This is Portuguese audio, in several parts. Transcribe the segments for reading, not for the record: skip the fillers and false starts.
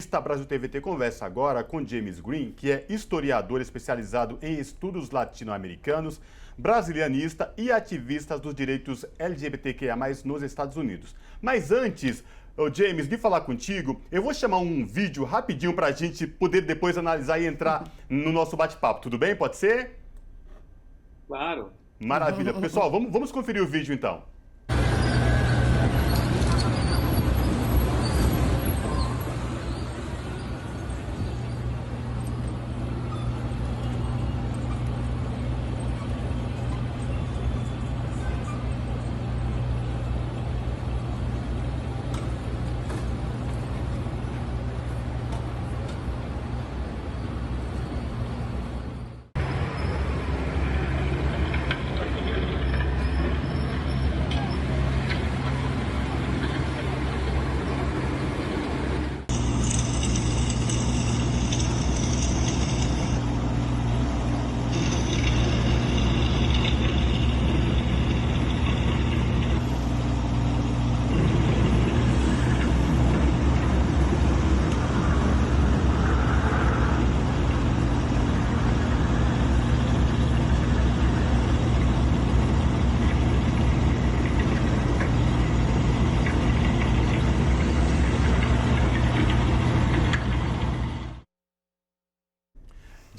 Revista Brasil TVT conversa agora com James Green, que é historiador especializado em estudos latino-americanos, brasilianista e ativista dos direitos LGBTQIA+, nos Estados Unidos. Mas antes, James, de falar contigo, eu vou chamar um vídeo rapidinho para a gente poder depois analisar e entrar no nosso bate-papo. Tudo bem? Pode ser? Claro. Maravilha. Pessoal, vamos conferir o vídeo então.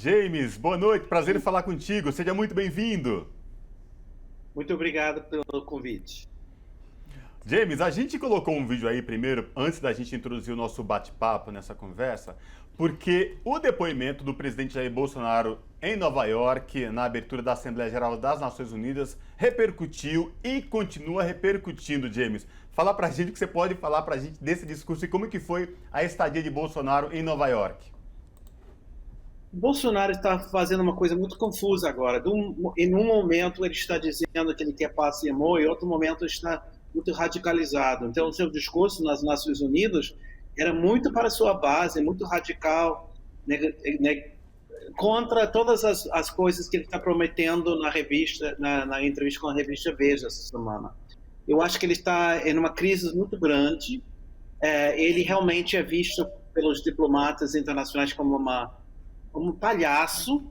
James, boa noite, prazer em falar contigo, seja muito bem-vindo. Muito obrigado pelo convite. James, a gente colocou um vídeo aí primeiro, antes da gente introduzir o nosso bate-papo nessa conversa, porque o depoimento do presidente Jair Bolsonaro em Nova York, na abertura da Assembleia Geral das Nações Unidas, repercutiu e continua repercutindo, James. Fala pra gente o que você pode falar pra gente desse discurso e como que foi a estadia de Bolsonaro em Nova York. Bolsonaro está fazendo uma coisa muito confusa agora. Em um momento ele está dizendo que ele quer paz e amor, e em outro momento ele está muito radicalizado. Então o seu discurso nas Nações Unidas era muito para a sua base, muito radical, contra todas as coisas que ele está prometendo na revista, na entrevista com a revista Veja essa semana. Eu acho que ele está em uma crise muito grande. Ele realmente é visto pelos diplomatas internacionais como um palhaço,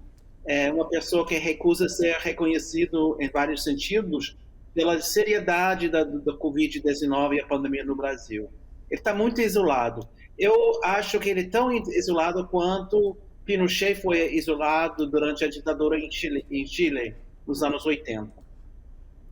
uma pessoa que recusa ser reconhecido em vários sentidos pela seriedade da Covid-19 e a pandemia no Brasil. Ele está muito isolado. Eu acho que ele é tão isolado quanto Pinochet foi isolado durante a ditadura em Chile nos anos 80.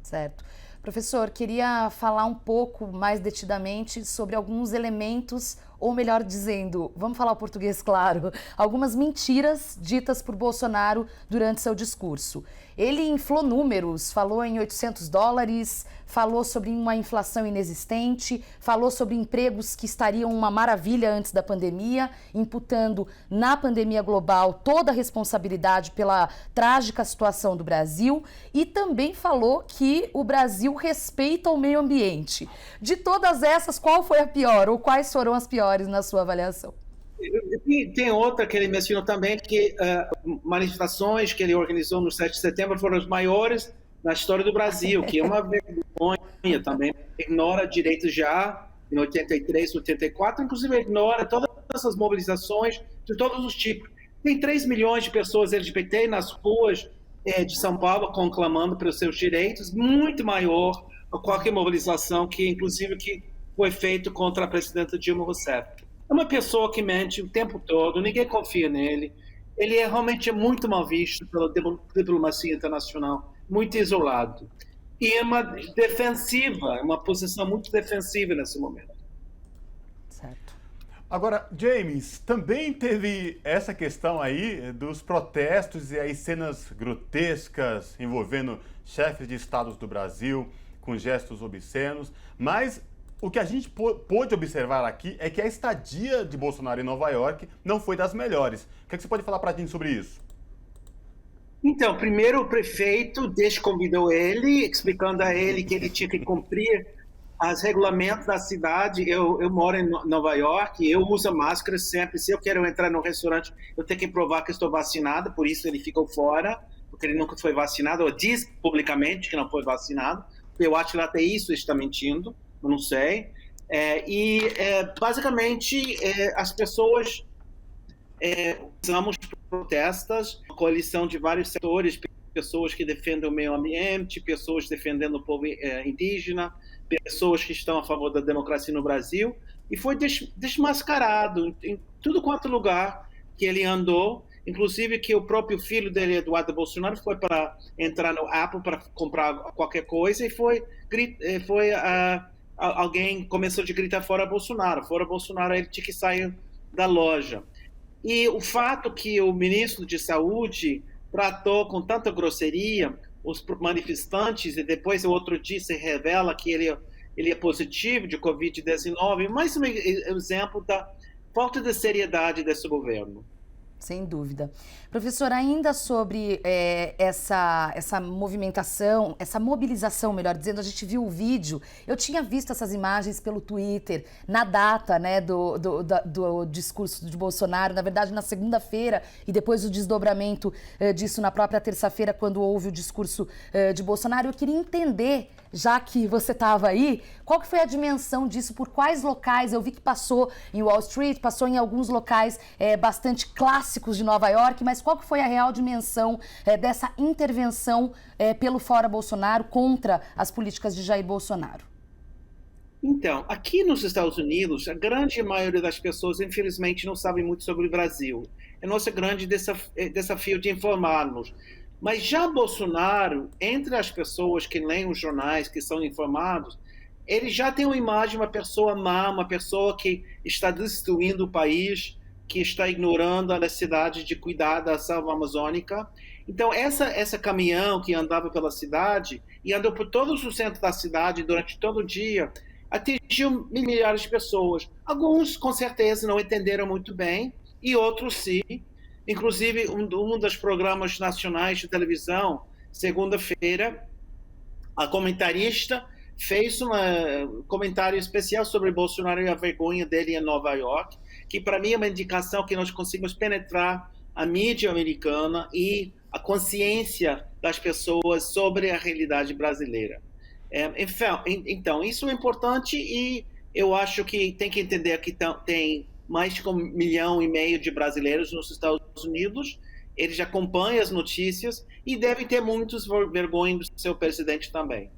Certo. Professor, queria falar um pouco mais detidamente sobre alguns elementos, ou melhor dizendo, vamos falar o português claro, algumas mentiras ditas por Bolsonaro durante seu discurso. Ele inflou números, falou em $800, falou sobre uma inflação inexistente, falou sobre empregos que estariam uma maravilha antes da pandemia, imputando na pandemia global toda a responsabilidade pela trágica situação do Brasil, e também falou que o Brasil respeita o meio ambiente. De todas essas, qual foi a pior, ou quais foram as piores na sua avaliação? Tem outra que ele mencionou também, que manifestações que ele organizou no 7 de setembro foram as maiores na história do Brasil, que é uma vergonha também. Ignora direitos já em 83, 84, inclusive ignora todas essas mobilizações de todos os tipos. Tem 3 milhões de pessoas LGBT nas ruas de São Paulo conclamando pelos seus direitos, muito maior a qualquer mobilização que, inclusive, que foi feito contra a presidenta Dilma Rousseff. É uma pessoa que mente o tempo todo, ninguém confia nele. Ele realmente muito mal visto pela diplomacia internacional, muito isolado. E é uma defensiva, uma posição muito defensiva nesse momento. Certo. Agora, James, também teve essa questão aí dos protestos e aí cenas grotescas envolvendo chefes de estados do Brasil com gestos obscenos, mas o que a gente pôde observar aqui é que a estadia de Bolsonaro em Nova York não foi das melhores. O que você pode falar para a gente sobre isso? Então, primeiro o prefeito desconvidou ele, explicando a ele que ele tinha que cumprir os regulamentos da cidade. Eu moro em Nova York, eu uso máscara sempre. Se eu quero entrar no restaurante, eu tenho que provar que estou vacinado, por isso ele ficou fora, porque ele nunca foi vacinado, ou diz publicamente que não foi vacinado. Eu acho que até isso ele está mentindo. Eu não sei. Basicamente, as pessoas usamos protestas, uma coalição de vários setores, pessoas que defendem o meio ambiente, pessoas defendendo o povo indígena, pessoas que estão a favor da democracia no Brasil, e foi desmascarado em tudo quanto lugar que ele andou, inclusive que o próprio filho dele, Eduardo Bolsonaro, foi para entrar no Apple para comprar qualquer coisa e alguém começou a gritar fora Bolsonaro, ele tinha que sair da loja. E o fato que o ministro de Saúde tratou com tanta grosseria os manifestantes e depois o outro dia se revela que ele é positivo de Covid-19, mais um exemplo da falta de seriedade desse governo. Sem dúvida. Professor, ainda sobre essa movimentação, essa mobilização, melhor dizendo, a gente viu o vídeo, eu tinha visto essas imagens pelo Twitter, na data, né, do discurso de Bolsonaro, na verdade na segunda-feira, e depois o desdobramento disso na própria terça-feira, quando houve o discurso de Bolsonaro. Eu queria entender, já que você estava aí, qual que foi a dimensão disso, por quais locais? Eu vi que passou em Wall Street, passou em alguns locais bastante clássicos de Nova York, mas qual que foi a real dimensão dessa intervenção pelo Fora Bolsonaro contra as políticas de Jair Bolsonaro? Então, aqui nos Estados Unidos, a grande maioria das pessoas, infelizmente, não sabem muito sobre o Brasil. É nosso grande desafio de informarmos. Mas já Bolsonaro, entre as pessoas que leem os jornais, que são informados, ele já tem uma imagem de uma pessoa má, uma pessoa que está destruindo o país, que está ignorando a necessidade de cuidar da selva amazônica. Então, essa caminhão que andava pela cidade, e andou por todos os centros da cidade durante todo o dia, atingiu milhares de pessoas. Alguns, com certeza, não entenderam muito bem, e outros sim. Inclusive, um dos programas nacionais de televisão, segunda-feira, a comentarista fez um comentário especial sobre Bolsonaro e a vergonha dele em Nova York, que para mim é uma indicação que nós conseguimos penetrar a mídia americana e a consciência das pessoas sobre a realidade brasileira. Então, isso é importante e eu acho que tem que entender que tem mais de 1,5 milhão de brasileiros nos Estados Unidos, eles acompanham as notícias e devem ter muitos vergonha do seu presidente também.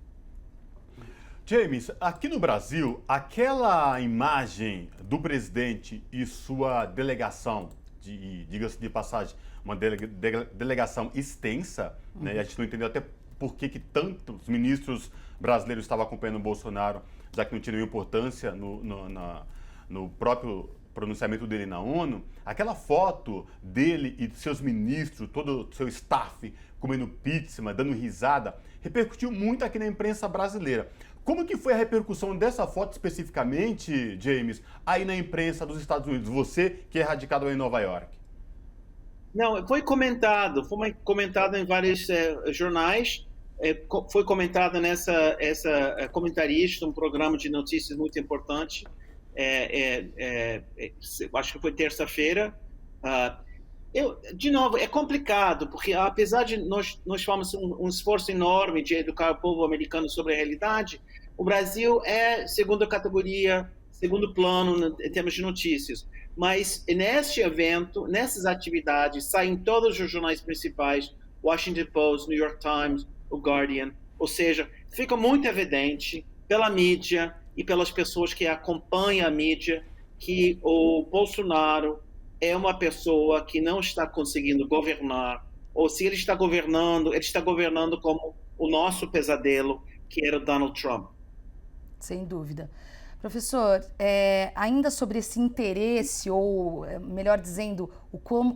James, aqui no Brasil, aquela imagem do presidente e sua delegação, diga-se de passagem, uma delegação extensa, né, e a gente não entendeu até por que tantos ministros brasileiros estavam acompanhando o Bolsonaro, já que não tinha nenhuma importância no próprio pronunciamento dele na ONU, aquela foto dele e de seus ministros, todo o seu staff comendo pizza, dando risada, repercutiu muito aqui na imprensa brasileira. Como que foi a repercussão dessa foto especificamente, James, aí na imprensa dos Estados Unidos? Você que é radicado em Nova York. Não, foi comentado em vários jornais, foi comentado essa comentarista, um programa de notícias muito importante, acho que foi terça-feira. De novo, é complicado, porque apesar de nós fazemos um esforço enorme de educar o povo americano sobre a realidade, o Brasil é segunda categoria, segundo plano em termos de notícias. Mas neste evento, nessas atividades, saem todos os jornais principais, Washington Post, New York Times, o Guardian, ou seja, fica muito evidente pela mídia e pelas pessoas que acompanham a mídia que o Bolsonaro é uma pessoa que não está conseguindo governar, ou se ele está governando como o nosso pesadelo, que era o Donald Trump. Sem dúvida. Professor, ainda sobre esse interesse, ou melhor dizendo,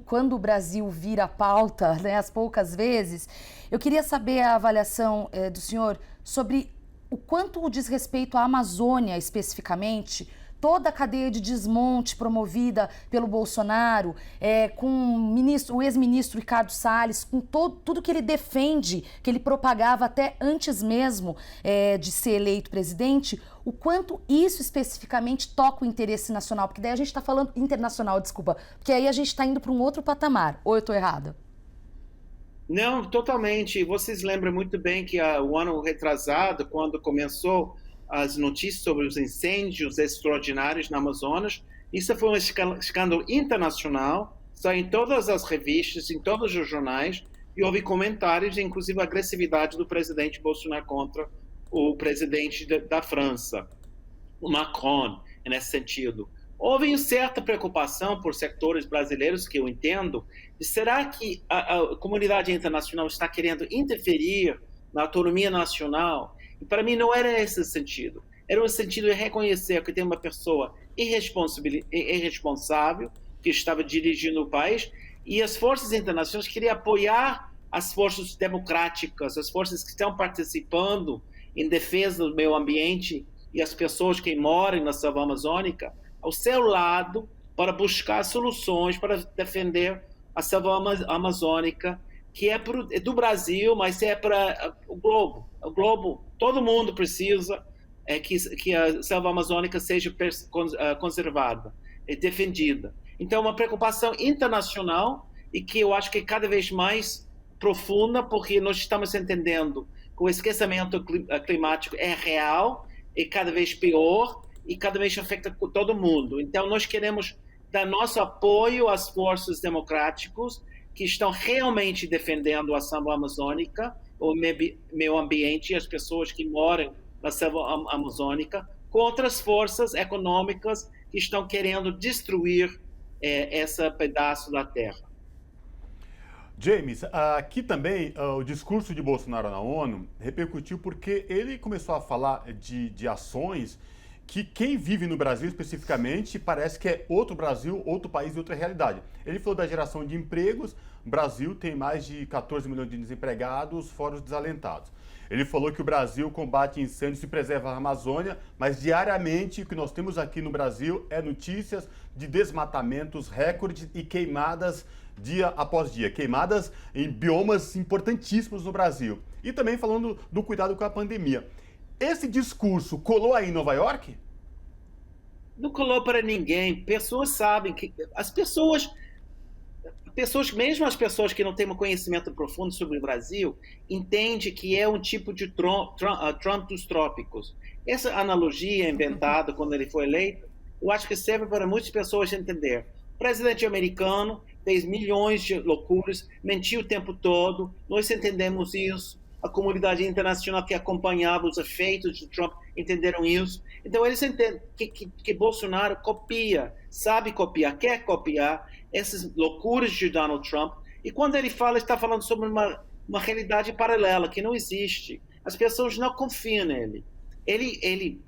quando o Brasil vira pauta, né, as poucas vezes, eu queria saber a avaliação do senhor sobre o quanto o desrespeito à Amazônia especificamente, toda a cadeia de desmonte promovida pelo Bolsonaro, com o ex-ministro Ricardo Salles, com tudo que ele defende, que ele propagava até antes mesmo de ser eleito presidente, o quanto isso especificamente toca o interesse nacional, porque daí a gente está falando internacional, desculpa, porque aí a gente está indo para um outro patamar, ou eu estou errada? Não, totalmente. Vocês lembram muito bem que o ano retrasado, quando começou as notícias sobre os incêndios extraordinários na Amazonas. Isso foi um escândalo internacional, saiu em todas as revistas, em todos os jornais, e houve comentários, inclusive a agressividade do presidente Bolsonaro contra o presidente da França, o Macron, nesse sentido. Houve certa preocupação por setores brasileiros, que eu entendo, de será que a comunidade internacional está querendo interferir na autonomia nacional? E para mim não era esse o sentido. Era o sentido de reconhecer que tem uma pessoa irresponsável que estava dirigindo o país, e as forças internacionais queriam apoiar as forças democráticas, as forças que estão participando em defesa do meio ambiente e as pessoas que moram na selva amazônica ao seu lado para buscar soluções para defender a selva amazônica, que é do Brasil, mas é para o globo. O globo, todo mundo precisa que a selva amazônica seja conservada e defendida. Então, uma preocupação internacional e que eu acho que é cada vez mais profunda, porque nós estamos entendendo que o esquecimento climático é real e cada vez pior e cada vez afeta todo mundo. Então, nós queremos dar nosso apoio às forças democráticas que estão realmente defendendo a selva amazônica, o meio ambiente e as pessoas que moram na selva amazônica, contra as forças econômicas que estão querendo destruir esse pedaço da terra. James, aqui também o discurso de Bolsonaro na ONU repercutiu porque ele começou a falar de ações que quem vive no Brasil especificamente parece que é outro Brasil, outro país e outra realidade. Ele falou da geração de empregos, o Brasil tem mais de 14 milhões de desempregados, fora os desalentados. Ele falou que o Brasil combate incêndios e preserva a Amazônia, mas diariamente o que nós temos aqui no Brasil é notícias de desmatamentos recordes e queimadas dia após dia, queimadas em biomas importantíssimos no Brasil. E também falando do cuidado com a pandemia. Esse discurso colou aí em Nova York? Não colou para ninguém. Pessoas sabem que mesmo as pessoas que não têm um conhecimento profundo sobre o Brasil, entendem que é um tipo de Trump dos trópicos. Essa analogia inventada quando ele foi eleito, eu acho que serve para muitas pessoas entender. O presidente americano fez milhões de loucuras, mentiu o tempo todo, nós entendemos isso, a comunidade internacional que acompanhava os efeitos de Trump entenderam isso. Então, eles entendem que Bolsonaro sabe copiar, quer copiar essas loucuras de Donald Trump. E quando ele está falando sobre uma realidade paralela que não existe. As pessoas não confiam nele. Ele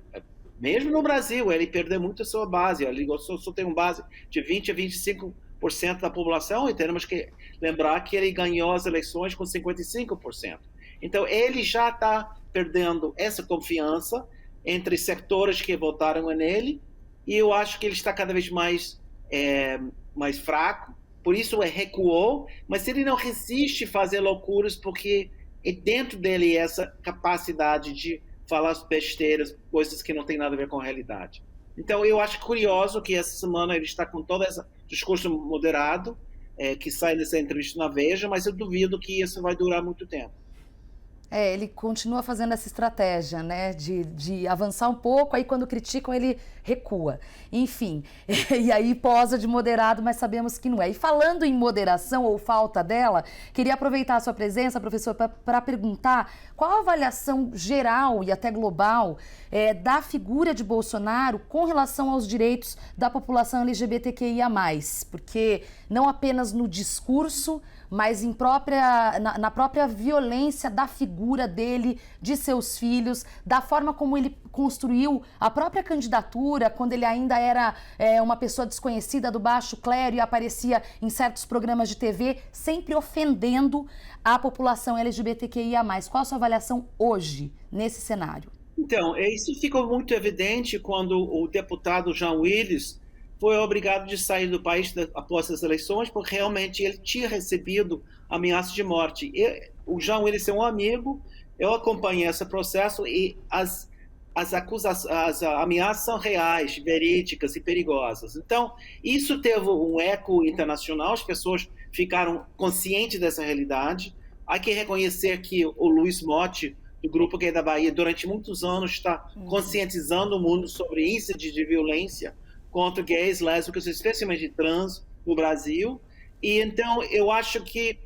mesmo no Brasil, ele perdeu muito a sua base. Ele só tem uma base de 20% a 25% da população, e temos que lembrar que ele ganhou as eleições com 55%. Então, ele já está perdendo essa confiança entre setores que votaram nele, e eu acho que ele está cada vez mais fraco, por isso recuou, mas ele não resiste a fazer loucuras, porque dentro dele essa capacidade de falar besteiras, coisas que não tem nada a ver com a realidade. Então, eu acho curioso que essa semana ele está com todo esse discurso moderado, que sai dessa entrevista na Veja, mas eu duvido que isso vai durar muito tempo. Ele continua fazendo essa estratégia, né, de avançar um pouco, aí quando criticam ele recua. Enfim, e aí posa de moderado, mas sabemos que não é. E falando em moderação ou falta dela, queria aproveitar a sua presença, professor, para perguntar qual a avaliação geral e até global da figura de Bolsonaro com relação aos direitos da população LGBTQIA+, porque não apenas no discurso, mas na própria violência da figura dele, de seus filhos, da forma como ele construiu a própria candidatura, quando ele ainda era uma pessoa desconhecida do baixo clero e aparecia em certos programas de TV, sempre ofendendo a população LGBTQIA+. Qual a sua avaliação hoje, nesse cenário? Então, isso ficou muito evidente quando o deputado Jean Willis foi obrigado de sair do país após as eleições, porque realmente ele tinha recebido ameaças de morte. O Jean Willis é um amigo, eu acompanhei esse processo e as ameaças são reais, verídicas e perigosas. Então, isso teve um eco internacional, as pessoas ficaram conscientes dessa realidade. Há que reconhecer que o Luiz Motti do Grupo Gay da Bahia, durante muitos anos, está conscientizando o mundo sobre índices de violência contra gays, lésbicas, especialmente trans, no Brasil. E então eu acho que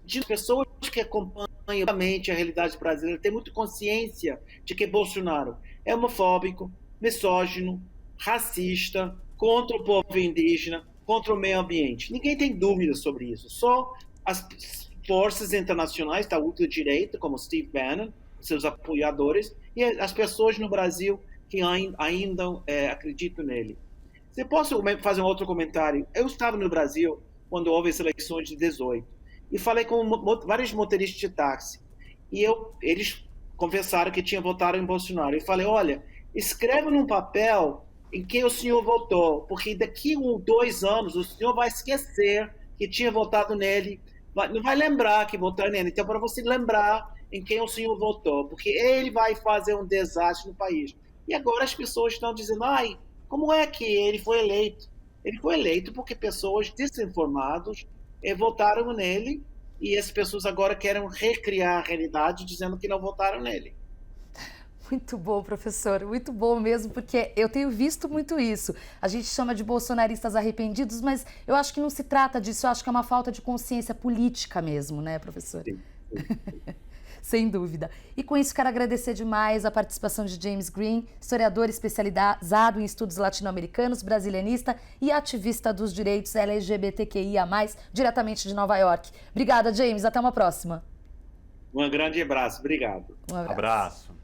de pessoas que acompanham a realidade brasileira têm muita consciência de que Bolsonaro é homofóbico, misógino, racista, contra o povo indígena, contra o meio ambiente. Ninguém tem dúvida sobre isso. Só as forças internacionais da ultradireita, como Steve Bannon, seus apoiadores, e as pessoas no Brasil que ainda acreditam nele. Se posso fazer um outro comentário? Eu estava no Brasil quando houve as eleições de 18 e falei com vários motoristas de táxi. E eles confessaram que tinham votado em Bolsonaro. Eu falei, olha, escreva num papel em que o senhor votou, porque daqui a 2 anos o senhor vai esquecer que tinha votado nele, não vai lembrar que votou nele. Então, para você lembrar em quem o senhor votou, porque ele vai fazer um desastre no país. E agora as pessoas estão dizendo, ai, como é que ele foi eleito? Ele foi eleito porque pessoas desinformadas votaram nele, e as pessoas agora querem recriar a realidade dizendo que não votaram nele. Muito bom, professor, muito bom mesmo, porque eu tenho visto muito isso. A gente chama de bolsonaristas arrependidos, mas eu acho que não se trata disso, eu acho que é uma falta de consciência política mesmo, né, professor? Sim. Sem dúvida. E com isso quero agradecer demais a participação de James Green, historiador especializado em estudos latino-americanos, brasilianista e ativista dos direitos LGBTQIA+, diretamente de Nova York. Obrigada, James. Até uma próxima. Um grande abraço. Obrigado. Um abraço. Abraço.